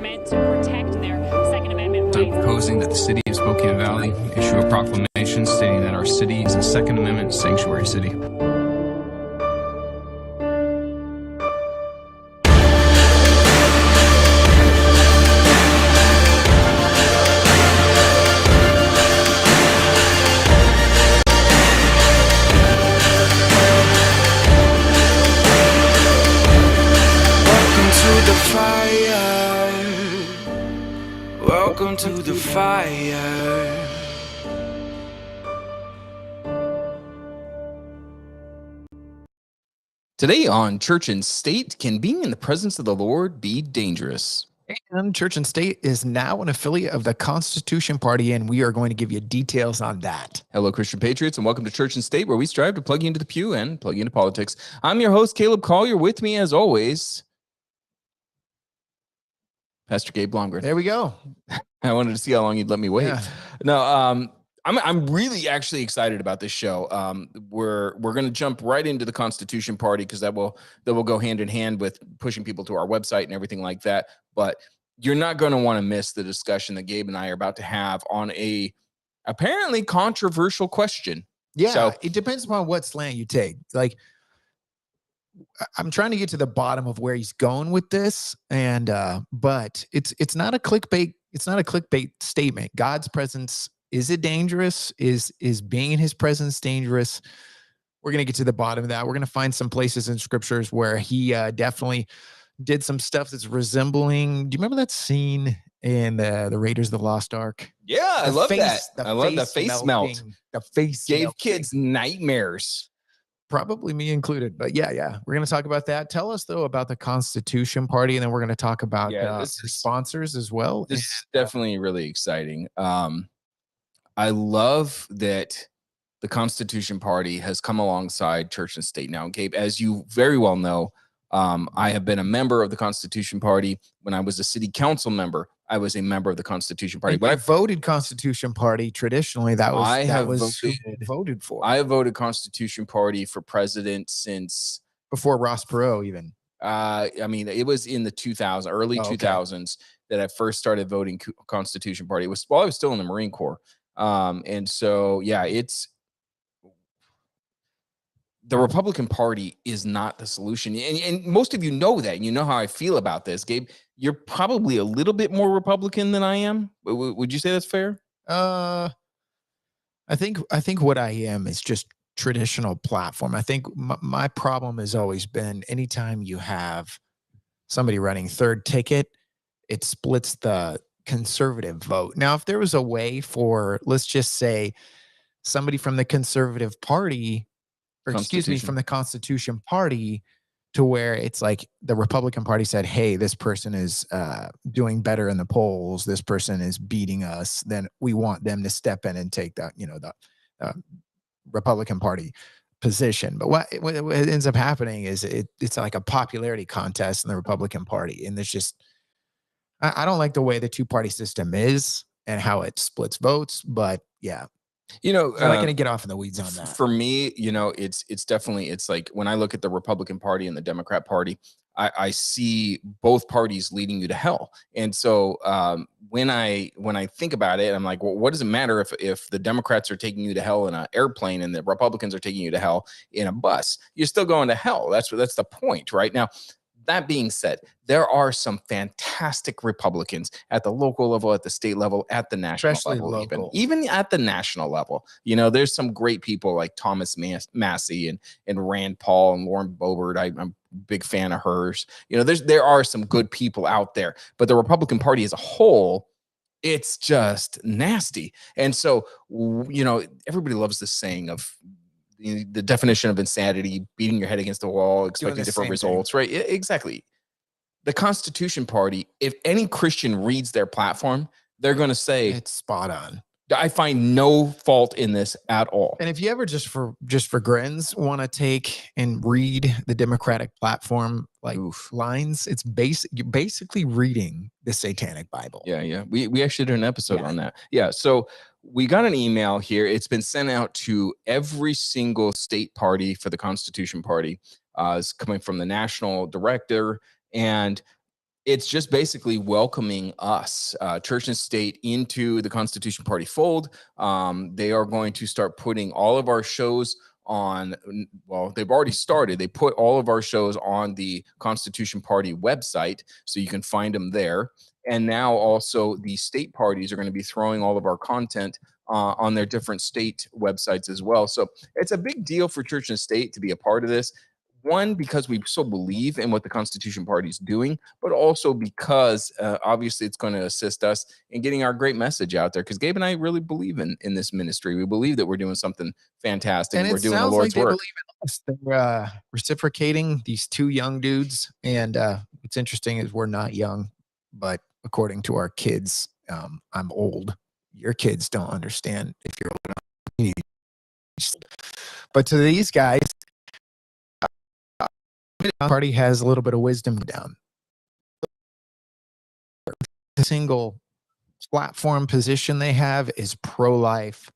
meant to protect their Second Amendment rights. I'm proposing that the city of Spokane Valley issue a proclamation stating that our city is a Second Amendment sanctuary city. Welcome to the fire. Today on Church and State, can being in the presence of the Lord be dangerous? And Church and State is now an affiliate of the Constitution Party, and we are going to give you details on that. Hello, Christian Patriots, and welcome to Church and State, where we strive to plug you into the pew and plug you into politics. I'm your host, Caleb Collier. With me, as always, Pastor Gabe Blomgren. There we go. I wanted to see how long you'd let me wait. Yeah. No, I'm really actually excited about this show. We're going to jump right into the Constitution Party because that will go hand in hand with pushing people to our website and everything like that. But you're not going to want to miss the discussion that Gabe and I are about to have on a apparently controversial question. Yeah, So it depends upon what slant you take. Like, I'm trying to get to the bottom of where he's going with this, and but it's not a clickbait. It's not a clickbait statement. God's presence, is it dangerous? Is being in His presence dangerous? We're gonna get to the bottom of that. We're gonna find some places in scriptures where He definitely did some stuff that's resembling. Do you remember that scene in the Raiders of the Lost Ark? yeah, I love that. I love that face melt. The face Gave melting. kids nightmares. Probably me included, but yeah. We're going to talk about that. Tell us though about the Constitution Party, and then we're going to talk about the sponsors as well. This is definitely really exciting. I love that the Constitution Party has come alongside Church and State. Now, Gabe, as you very well know, I have been a member of the Constitution Party. When I was a city council member, I was a member of the Constitution Party. When I voted Constitution Party, traditionally that was who voted for. I have voted Constitution Party for president since before Ross Perot even. I mean, it was in the 2000s that I first started voting Constitution Party. It was while I was still in the Marine Corps. And so, yeah, the Republican Party is not the solution. And most of you know that. You know how I feel about this, Gabe. You're probably a little bit more Republican than I am. Would you say that's fair? I think what I am is just traditional platform. I think my problem has always been anytime you have somebody running third ticket, it splits the conservative vote. Now, if there was a way for, let's just say, somebody from the Conservative Party, or excuse me, from the Constitution Party, to where it's like the Republican Party said, hey, this person is doing better in the polls, this person is beating us, then we want them to step in and take that, the Republican Party position. But what ends up happening is it's like a popularity contest in the Republican Party. And there's just, I don't like the way the two-party system is and how it splits votes, but yeah. I'm not going to get off in the weeds on that. For me, it's definitely, it's like when I look at the Republican Party and the Democrat Party, I see both parties leading you to hell. And so when I think about it, I'm like, well, what does it matter if the Democrats are taking you to hell in an airplane and the Republicans are taking you to hell in a bus? You're still going to hell. That's the point, right? Now, that being said, there are some fantastic Republicans at the local level, at the state level, at the national level, even at the national level. There's some great people like Thomas Massey and Rand Paul and Lauren Boebert. I'm a big fan of hers. There are some good people out there, but the Republican Party as a whole, it's just nasty. And so, everybody loves this saying of the definition of insanity, beating your head against the wall, expecting different results, right? Exactly. The Constitution Party, if any Christian reads their platform, they're going to say it's spot on. I find no fault in this at all. And if you ever just for grins want to take and read the Democratic platform lines, you're basically reading the Satanic Bible. Yeah. We actually did an episode on that. Yeah. So we got an email here. It's been sent out to every single state party for the Constitution Party. It's coming from the national director. And It's just basically welcoming us, church and state, into the Constitution Party fold. They are going to start putting all of our shows on, well, they've already started. They put all of our shows on the Constitution Party website, so you can find them there. And now also the state parties are going to be throwing all of our content on their different state websites as well. So it's a big deal for church and state to be a part of this. One, because we so believe in what the Constitution Party is doing, but also because obviously it's going to assist us in getting our great message out there. Because Gabe and I really believe in this ministry. We believe that we're doing something fantastic. And we're it doing the sounds Lord's like they work. believe in us. They're reciprocating, these two young dudes. And what's interesting is we're not young, but according to our kids, I'm old. Your kids don't understand if you're old enough. But to these guys, party has a little bit of wisdom down. The single platform position they have is pro-life,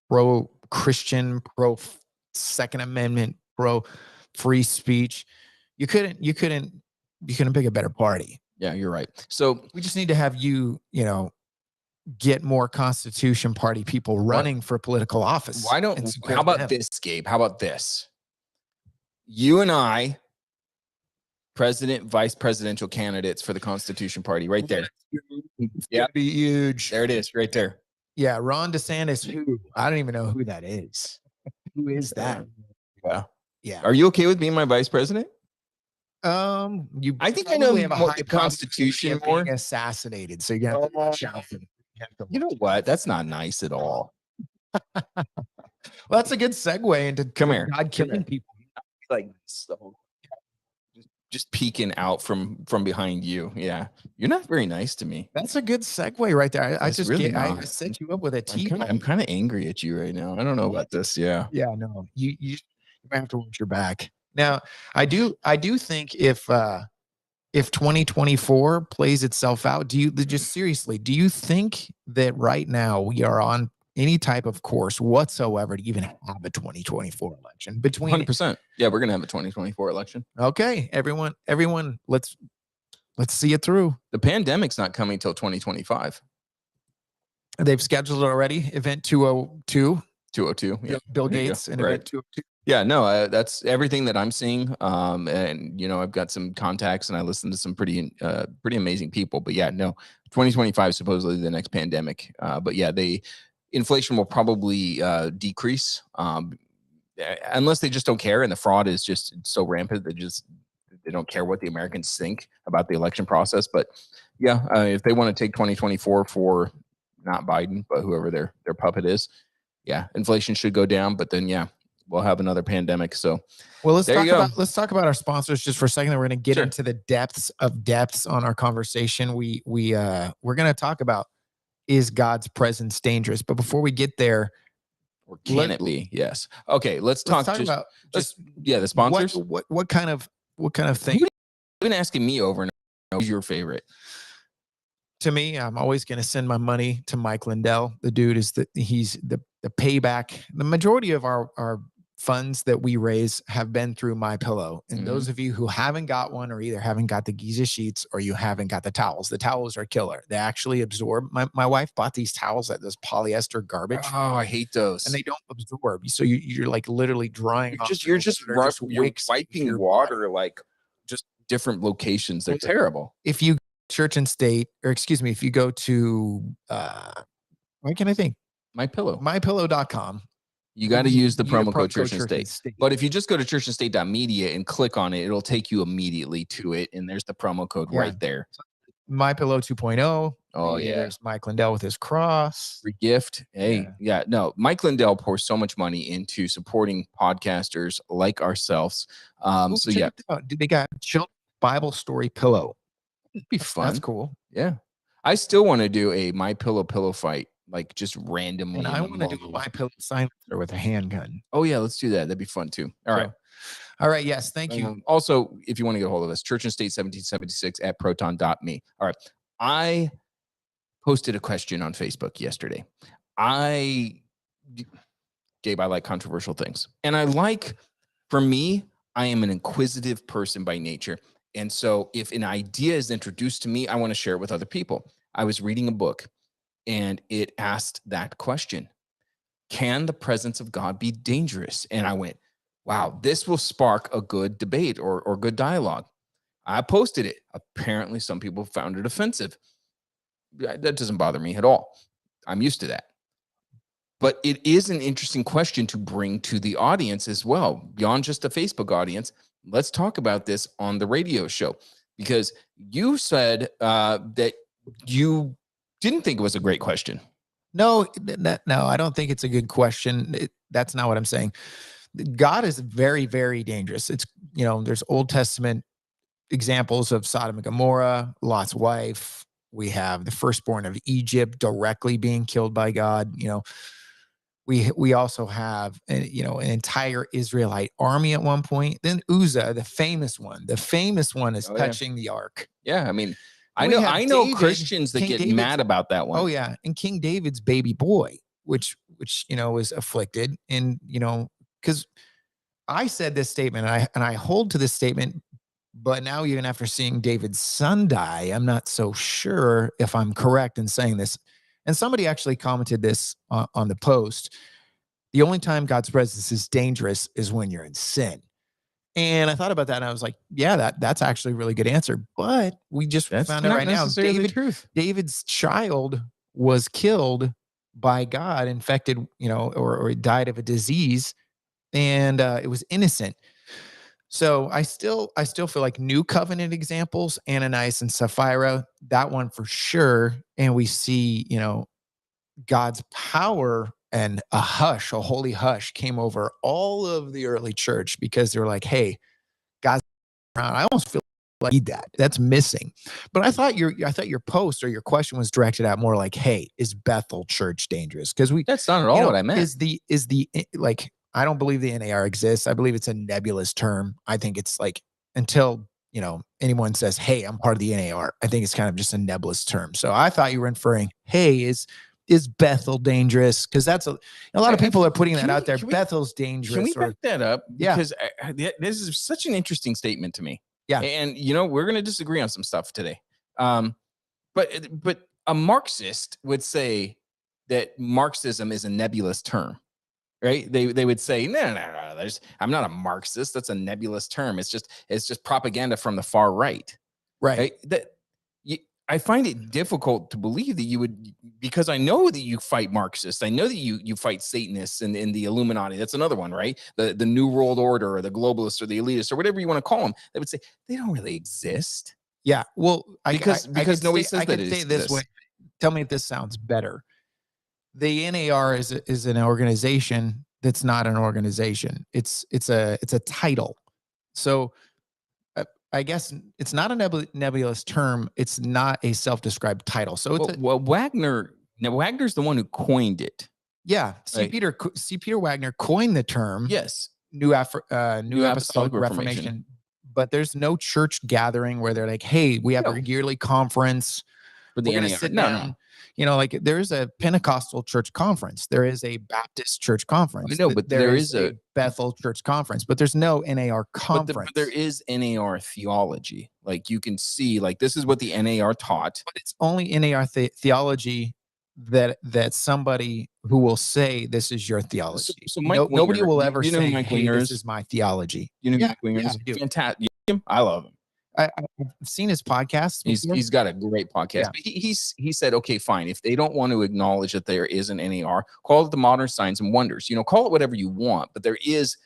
pro-Christian, pro-Second Amendment, pro-free speech. You couldn't pick a better party. Yeah, you're right. So we just need to have get more Constitution Party people running for political office. How about this, Gabe? How about this? You and I, president, vice presidential candidates for the Constitution Party, right there. Yeah, be huge. There it is, right there. Yeah, Ron DeSantis. Who? I don't even know who that is. Who is that? Yeah. Are you okay with being my vice president? I think I know have a more high the Constitution more. Being assassinated, so you have to watch out. You know what? That's not nice at all. Well, that's a good segue into God killing people. Like so, just peeking out from behind you. Yeah, you're not very nice to me. That's a good segue right there. I just really I set you up with a T. I'm kind of angry at you right now. I don't know about this. Yeah. Yeah. No. You might have to watch your back. Now, I do think if 2024 plays itself out, do you think that right now we are on any type of course whatsoever to even have a 2024 election? Between 100%. Yeah, we're gonna have a 2024 election. Okay, everyone, let's see it through. The pandemic's not coming till 2025. They've scheduled it already. Event 202. 202. Yeah. Bill Gates and Event 202. Yeah, no, that's everything that I'm seeing. And I've got some contacts and I listen to some pretty amazing people. But yeah, no, 2025 is supposedly the next pandemic. But yeah, inflation will probably decrease unless they just don't care and the fraud is just so rampant that they don't care what the Americans think about the election process. But yeah, if they want to take 2024 for not Biden, but whoever their puppet is, yeah, inflation should go down. But then yeah, we'll have another pandemic. So, well, let's talk about our sponsors just for a second. We're going to get into the depths on our conversation. We're going to talk about, is God's presence dangerous? But before we get there, or can it be? Yes. Okay. Let's talk about the sponsors. What kind of thing? You've been asking me over and over. Who's your favorite? To me, I'm always going to send my money to Mike Lindell. The dude he's the payback. The majority of our funds that we raise have been through My Pillow. And those of you who haven't got one, or either haven't got the Giza sheets or you haven't got the towels are killer. They actually absorb. My wife bought these towels that those polyester garbage. Oh, I hate those. And they don't absorb. So you're like literally drying. You're wiping water like just different locations. They're terrible. If you church and state, or excuse me, if you go to what can I think? mypillow.com. You got to use the promo code Church and State. But if you just go to churchandstate.media and click on it, it'll take you immediately to it. And there's the promo code right there. My Pillow 2.0. Oh, yeah. There's Mike Lindell with his cross. Free gift. Hey, yeah. No, Mike Lindell pours so much money into supporting podcasters like ourselves. So, yeah. They got children's Bible story pillow. It'd be fun. That's cool. Yeah. I still want to do a My pillow fight, like just randomly. And I want to do a My Pillow silencer with a handgun. Oh, yeah. Let's do that. That'd be fun, too. All right. All right. Yes. Thank you. Also, if you want to get a hold of us, Church and State 1776 at proton.me. All right. I posted a question on Facebook yesterday. Gabe, I like controversial things. And for me, I am an inquisitive person by nature. And so if an idea is introduced to me, I want to share it with other people. I was reading a book and it asked that question. Can the presence of God be dangerous? And I went, wow, this will spark a good debate or good dialogue. I posted it. Apparently, some people found it offensive. That doesn't bother me at all. I'm used to that. But it is an interesting question to bring to the audience as well, beyond just a Facebook audience. Let's talk about this on the radio show, because you said that you didn't think it was a great question. No, no, I don't think it's a good question. That's not what I'm saying. God is very, very dangerous. It's, there's Old Testament examples of Sodom and Gomorrah, Lot's wife. We have the firstborn of Egypt directly being killed by God. We also have, an entire Israelite army at one point. Then Uzzah, the famous one is touching the ark. Yeah, I mean, I We know have David, Christians that King get David's, mad about that one. Oh yeah, and King David's baby boy, which was afflicted, and because I said this statement, and I hold to this statement, but now even after seeing David's son die, I'm not so sure if I'm correct in saying this. And somebody actually commented this on the post. The only time God's presence is dangerous is when you're in sin. And I thought about that and I was like, yeah, that's actually a really good answer. But we just found out right now, David's child was killed by God, infected, or died of a disease, and it was innocent. So I still feel like New Covenant examples, Ananias and Sapphira, that one for sure. And we see, God's power and a holy hush came over all of the early church because they're like, hey, God's around. I almost feel like I need that. That's missing. But I thought your post or your question was directed at more like, hey, is Bethel Church dangerous? Because that's not at all what I meant. Is the like, I don't believe the NAR exists. I believe it's a nebulous term. I think it's like, until anyone says, hey, I'm part of the NAR, I think it's kind of just a nebulous term. So I thought you were inferring, hey, is Bethel dangerous? Because that's a lot of people are putting that out there. Bethel's dangerous. Can we back that up? Yeah. Because this is such an interesting statement to me. Yeah. And, we're going to disagree on some stuff today. But a Marxist would say that Marxism is a nebulous term, right? They would say, no. I'm not a Marxist. That's a nebulous term. It's just propaganda from the far right. Right? I find it difficult to believe that you would, because I know that you fight Marxists. I know that you fight Satanists and the Illuminati. That's another one, right? The New World Order or the globalists or the elitists or whatever you want to call them. They would say they don't really exist. Yeah. Well, because nobody says that it exists. This way. Tell me if this sounds better. The NAR is an organization that's not an organization. It's a title. So I guess it's not a nebulous term. It's not a self-described title. So it's Wagner's the one who coined it. Yeah. C. Peter Wagner coined the term. Yes. New Apostolic Reformation. But there's no church gathering where they're like, hey, we have a yearly conference. For the We're going to sit down. No. Like there's a Pentecostal church conference. There is a Baptist church conference. No, but there is a Bethel church conference, but there's no NAR conference. But there is NAR theology. Like you can see, like this is what the NAR taught. But it's only NAR theology that somebody who will say this is your theology. So Mike nobody Winger, will ever say, Mike hey, this is my theology. Mike Winger is fantastic. I love him. I've seen his podcast. He's got a great podcast. Yeah. But he said, okay, fine. If they don't want to acknowledge that there is an NAR, call it the Modern Signs and Wonders. Call it whatever you want. But there is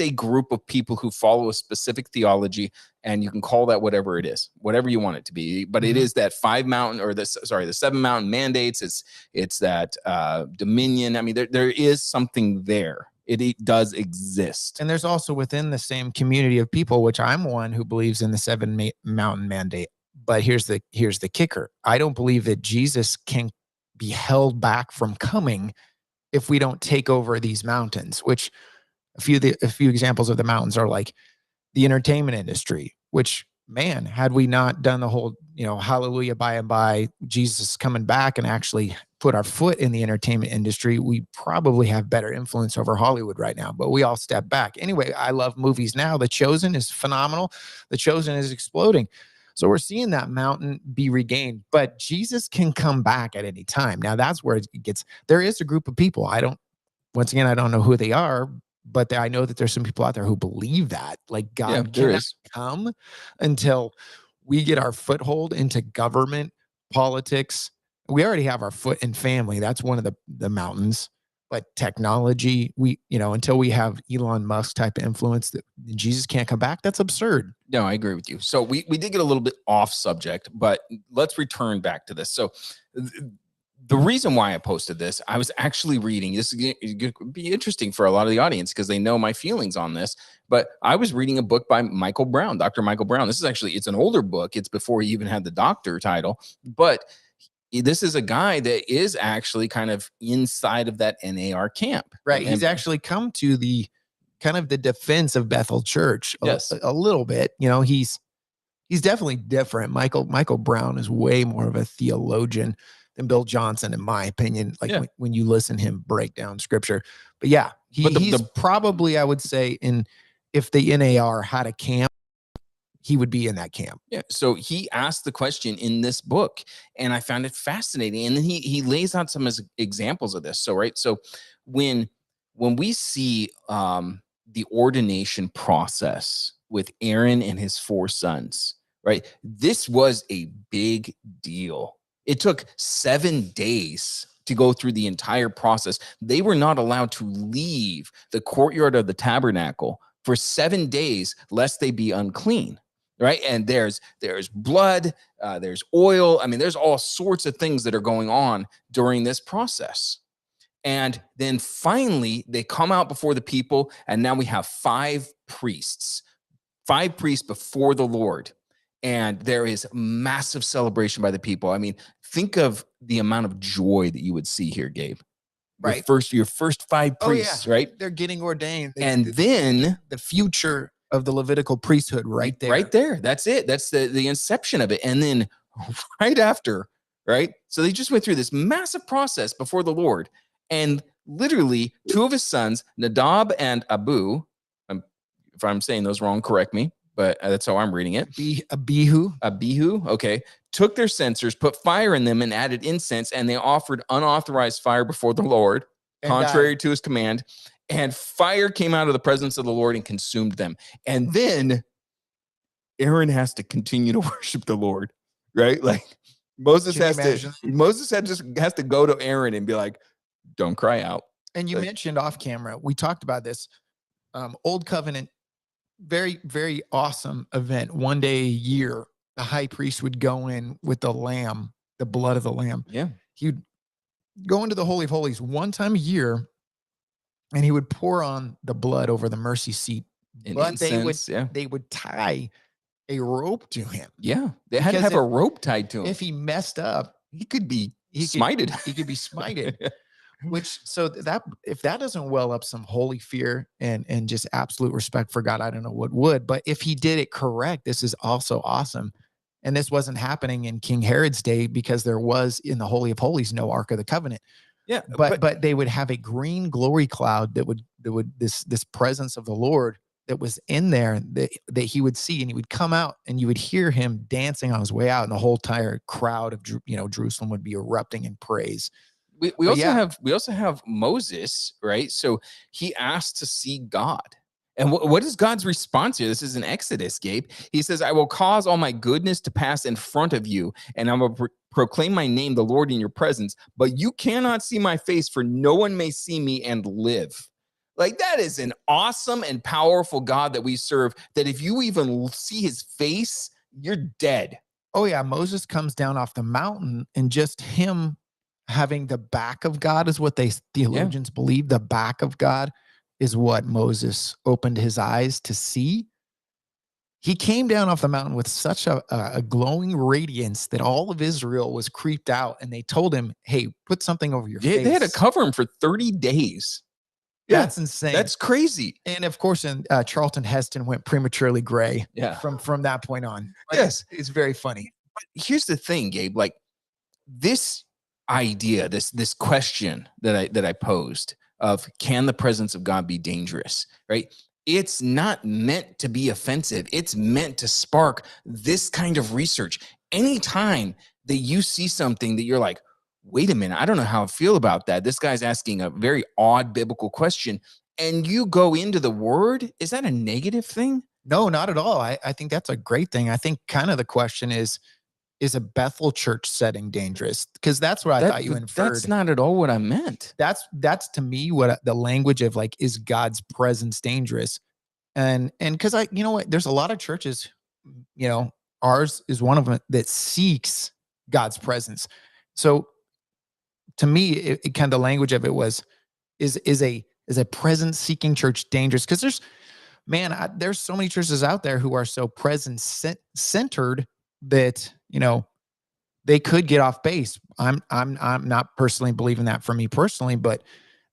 a group of people who follow a specific theology, and you can call that whatever it is, whatever you want it to be. But it is that the 7 mountain mandates. It's that dominion. I mean, there is something there. It does exist. And there's also within the same community of people, which I'm one who believes in the 7 mountain mandate. But here's the kicker. I don't believe that Jesus can be held back from coming if we don't take over these mountains, which a few examples of the mountains are like the entertainment industry, which, man, had we not done the whole, hallelujah, by and by, Jesus is coming back and actually put our foot in the entertainment industry, we probably have better influence over Hollywood right now, but we all step back. Anyway, I love movies now. The Chosen is phenomenal. The Chosen is exploding. So we're seeing that mountain be regained, but Jesus can come back at any time. Now that's where it gets, there is a group of people. Once again, I don't know who they are, but I know that there's some people out there who believe that, like, God there cannot is. come until we get our foothold into government, politics. We already have our foot in family. That's one of the mountains. But technology, until we have Elon Musk type of influence that Jesus can't come back, that's absurd. No, I agree with you. So we did get a little bit off subject, but let's return back to this. So the reason why I posted this, I was actually reading, this is going to be interesting for a lot of the audience because they know my feelings on this, but I was reading a book by Michael Brown, Dr. Michael Brown. This is actually, it's an older book. It's before he even had the doctor title, but this is a guy that is actually kind of inside of that NAR camp. Right. He's actually come to the kind of the defense of Bethel Church a little bit. He's definitely different. Michael Brown is way more of a theologian than Bill Johnson, in my opinion, when you listen to him break down scripture. But yeah, he's probably, I would say, if the NAR had a camp, he would be in that camp. Yeah. So he asked the question in this book, and I found it fascinating. And then he lays out some examples of this. So, right. So when we see the ordination process with Aaron and his 4 sons, right, this was a big deal. It took 7 days to go through the entire process. They were not allowed to leave the courtyard of the tabernacle for 7 days, lest they be unclean. Right. And there's blood, there's oil. I mean, there's all sorts of things that are going on during this process. And then finally, they come out before the people. And now we have 5 priests before the Lord. And there is massive celebration by the people. I mean, think of the amount of joy that you would see here, Gabe. Right. Your first 5 priests, right? They're getting ordained. And then the future of the Levitical priesthood right there. Right there. That's it. That's the inception of it. And then right after, right? So they just went through this massive process before the Lord. And literally 2 of his sons, Nadab and Abihu, if I'm saying those wrong, correct me, but that's how I'm reading it. Abihu, okay. Took their censers, put fire in them, and added incense, and they offered unauthorized fire before the Lord, contrary to his command. And fire came out of the presence of the Lord and consumed them. And then Aaron has to continue to worship the Lord, right? Like Moses has to go to Aaron and be like, don't cry out. And you mentioned off camera, we talked about this Old Covenant, very, very awesome event. One day a year, the high priest would go in with the lamb, the blood of the lamb. Yeah. He'd go into the Holy of Holies one time a year, and he would pour on the blood over the mercy seat. But they would tie a rope to him. Yeah. They had to have a rope tied to him. If he messed up, he could be smited. He could be smited. If that doesn't well up some holy fear and just absolute respect for God, I don't know what would. But if he did it correct, this is also awesome. And this wasn't happening in King Herod's day because there was in the Holy of Holies no Ark of the Covenant. Yeah, but they would have a green glory cloud that would this presence of the Lord that was in there that he would see, and he would come out and you would hear him dancing on his way out, and the whole entire crowd of Jerusalem would be erupting in praise. We also have Moses, right? So he asked to see God. And what is God's response here? This is in Exodus, Gabe. He says, I will cause all my goodness to pass in front of you, and I will proclaim my name, the Lord, in your presence. But you cannot see my face, for no one may see me and live. Like, that is an awesome and powerful God that we serve, that if you even see his face, you're dead. Oh, yeah. Moses comes down off the mountain, and just him having the back of God is what theologians believe. The back of God is what Moses opened his eyes to see. He came down off the mountain with such a glowing radiance that all of Israel was creeped out, and they told him, hey, put something over your face. They had to cover him for 30 days. That's insane. That's crazy. And of course, Charlton Heston went prematurely gray from that point on. Yes. It's very funny. Here's the thing, Gabe, like this idea, this question that I posed of can the presence of God be dangerous, right? It's not meant to be offensive. It's meant to spark this kind of research. Anytime that you see something that you're like, wait a minute, I don't know how I feel about that. This guy's asking a very odd biblical question, and you go into the word, is that a negative thing? No, not at all. I think that's a great thing. I think kind of the question is a Bethel church setting dangerous? Because that's what I thought you inferred. That's not at all what I meant. That's to me what the language of like, is God's presence dangerous? And because you know what, there's a lot of churches, ours is one of them that seeks God's presence. So to me, it kind of the language of it was, is a presence seeking church dangerous? Because there's so many churches out there who are so presence centered that they could get off base. I'm not personally believing that for me personally, but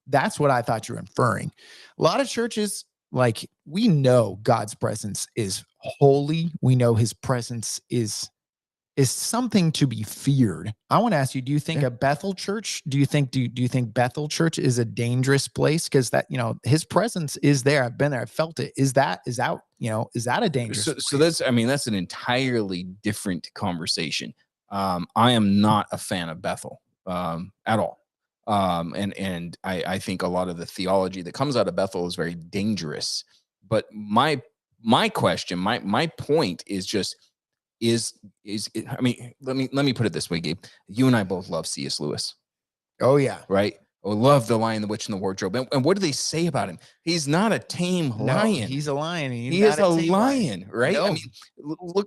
that's what I thought you were inferring. A lot of churches, like, we know God's presence is holy. We know his presence is something to be feared. I want to ask you, do you think a Bethel church, do you think Bethel church is a dangerous place? Because that, his presence is there. I've been there. I've felt it. Is that a dangerous place? So that's an entirely different conversation. I am not a fan of Bethel at all. And I think a lot of the theology that comes out of Bethel is very dangerous. But my question, my point is just, I mean, let me put it this way, Gabe. You and I both love C.S. Lewis. Oh yeah. Right. We love The Lion, the Witch, and the Wardrobe. And what do they say about him? He's not a tame lion. He's a lion. He is a lion, right? No. I mean,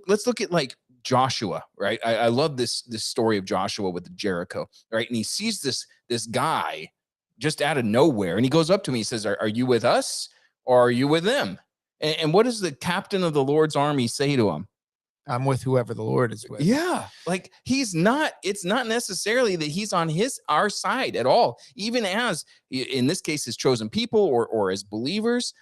let's look at like Joshua, right? I love this story of Joshua with Jericho, right? And he sees this guy just out of nowhere, and he goes up to me. He says, "Are you with us, or are you with them?" And what does the captain of the Lord's army say to him? I'm with whoever the Lord is with. Yeah. Like it's not necessarily that he's on our side at all. Even as in this case, his chosen people or as believers,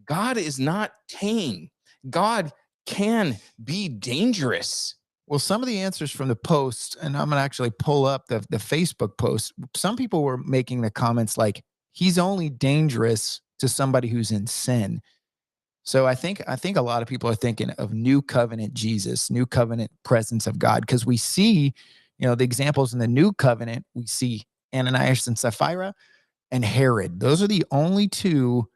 God is not tame. God can be dangerous. Well, some of the answers from the post, and I'm going to actually pull up the Facebook post. Some people were making the comments like, he's only dangerous to somebody who's in sin. So I think a lot of people are thinking of new covenant Jesus, new covenant presence of God, because we see, the examples in the new covenant. We see Ananias and Sapphira and Herod. Those are the only two,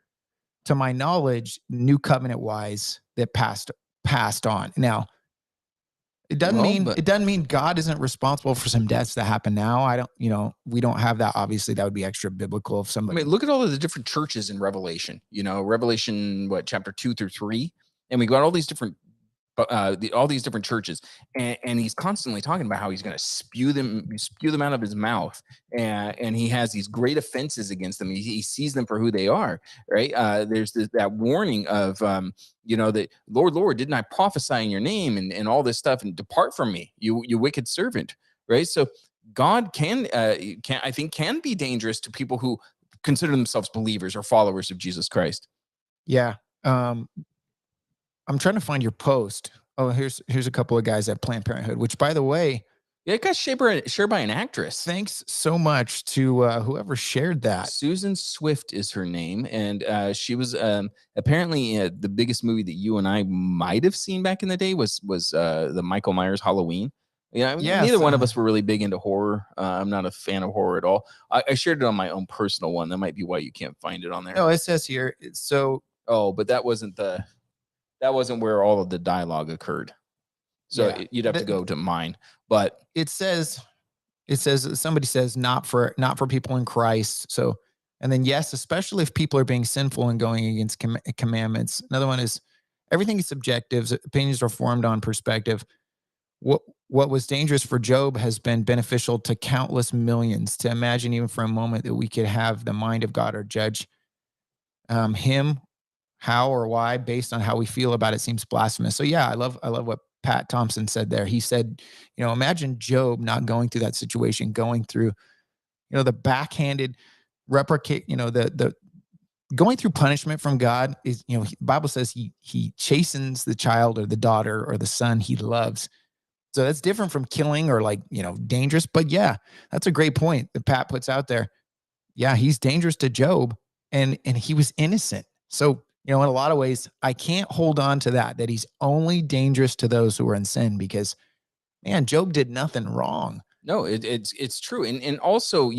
to my knowledge, new covenant wise, that passed on. Now, it doesn't mean God isn't responsible for some deaths that happen now. We don't have that. Obviously, that would be extra biblical if somebody. I mean, look at all of the different churches in Revelation. Revelation, chapter 2 through 3, and we got all these different churches, and he's constantly talking about how he's going to spew them out of his mouth, and he has these great offenses against them. He sees them for who they are, right? There's that warning of that, Lord, didn't I prophesy in your name, and all this stuff, and depart from me, you wicked servant, right? So God can be dangerous to people who consider themselves believers or followers of Jesus Christ. Yeah. I'm trying to find your post. Oh, here's a couple of guys at Planned Parenthood, which, by the way, it got shared by an actress. Thanks so much to whoever shared that. Susan Swift is her name, and she was apparently the biggest movie that you and I might have seen back in the day was the Michael Myers Halloween. Yeah, neither one of us were really big into horror. I'm not a fan of horror at all. I shared it on my own personal one. That might be why you can't find it on there. No, it says here. But that wasn't where all of the dialogue occurred. So you'd have to go to mine. But it says somebody says not for people in Christ. So, and then yes, especially if people are being sinful and going against commandments. Another one is everything is subjective. Opinions are formed on perspective. What was dangerous for Job has been beneficial to countless millions. To imagine even for a moment that we could have the mind of God or judge him, how or why, based on how we feel about it, seems blasphemous. So yeah, I love what Pat Thompson said there. He said, imagine Job not going through that situation, going through, the backhanded replicate, the going through punishment from God is, the Bible says he chastens the child or the daughter or the son he loves. So that's different from killing or like, dangerous. But yeah, that's a great point that Pat puts out there. Yeah, he's dangerous to Job, and he was innocent. So, in a lot of ways, I can't hold on to that he's only dangerous to those who are in sin, because man, Job did nothing wrong. No, it's true. And also,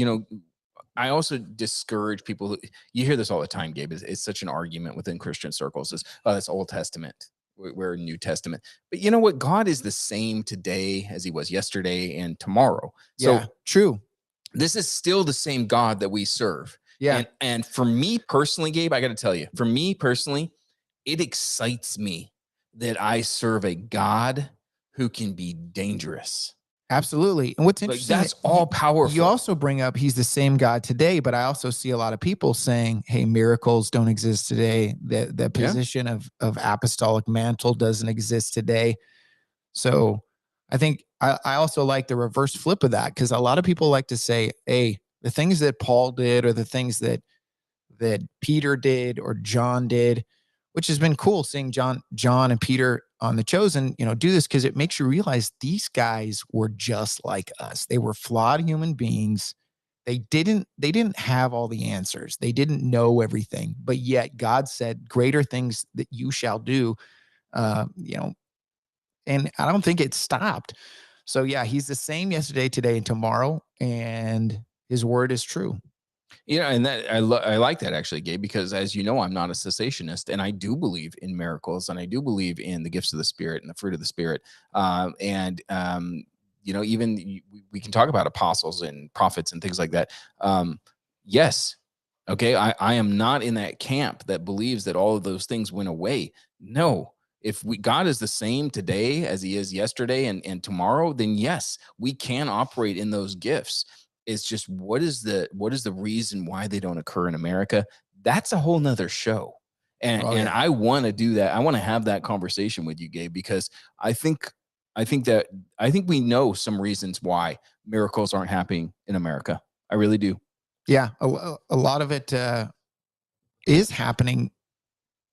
I also discourage people who, you hear this all the time, Gabe. It's such an argument within Christian circles is, oh, that's Old Testament. We're New Testament. But you know what? God is the same today as he was yesterday and tomorrow. So Yeah, true. this is still the same God that we serve. Yeah. And for me personally, Gabe, I got to tell you, for me personally, it excites me that I serve a God who can be dangerous. Absolutely. And what's Like, interesting, that's all powerful. you also bring up he's the same God today, but I also see a lot of people saying, hey, miracles don't exist today. The position of apostolic mantle doesn't exist today. So I think I also like the reverse flip of that, because a lot of people like to say, hey, the things that Paul did, or the things that Peter did, or John did, which has been cool seeing John and Peter on The Chosen, do this, because it makes you realize these guys were just like us. They were flawed human beings. They didn't have all the answers. They didn't know everything, but yet God said, greater things that you shall do, and I don't think it stopped. So yeah, he's the same yesterday, today, and tomorrow, and his word is true. And that I like that actually, Gabe, because as you know, I'm not a cessationist, and I do believe in miracles, and I do believe in the gifts of the Spirit and the fruit of the Spirit. Even we can talk about apostles and prophets and things like that. Yes, okay, I am not in that camp that believes that all of those things went away. No. If God is the same today as he is yesterday and tomorrow, then yes, we can operate in those gifts. It's just, what is the reason why they don't occur in America? That's a whole nother show. And I want to do that. I want to have that conversation with you, Gabe, because I think we know some reasons why miracles aren't happening in America. I really do. Yeah, a lot of it is happening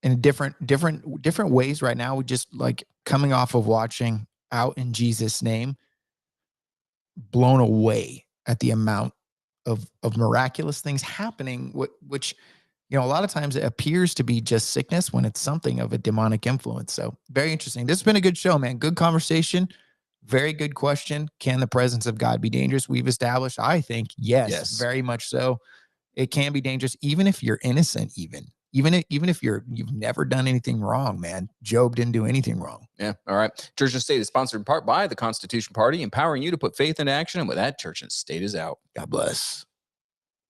in different ways right now. We just, like, coming off of watching Out in Jesus' Name, blown away at the amount of miraculous things happening, which a lot of times it appears to be just sickness when it's something of a demonic influence. So very interesting. This has been a good show, man. Good conversation. Very good question. Can the presence of God be dangerous? We've established, I think, yes, very much so. It can be dangerous, even if you're innocent, even if you've never done anything wrong, man. Job didn't do anything wrong. Yeah. All right. Church and State is sponsored in part by the Constitution Party, empowering you to put faith into action. And with that, Church and State is out. God bless.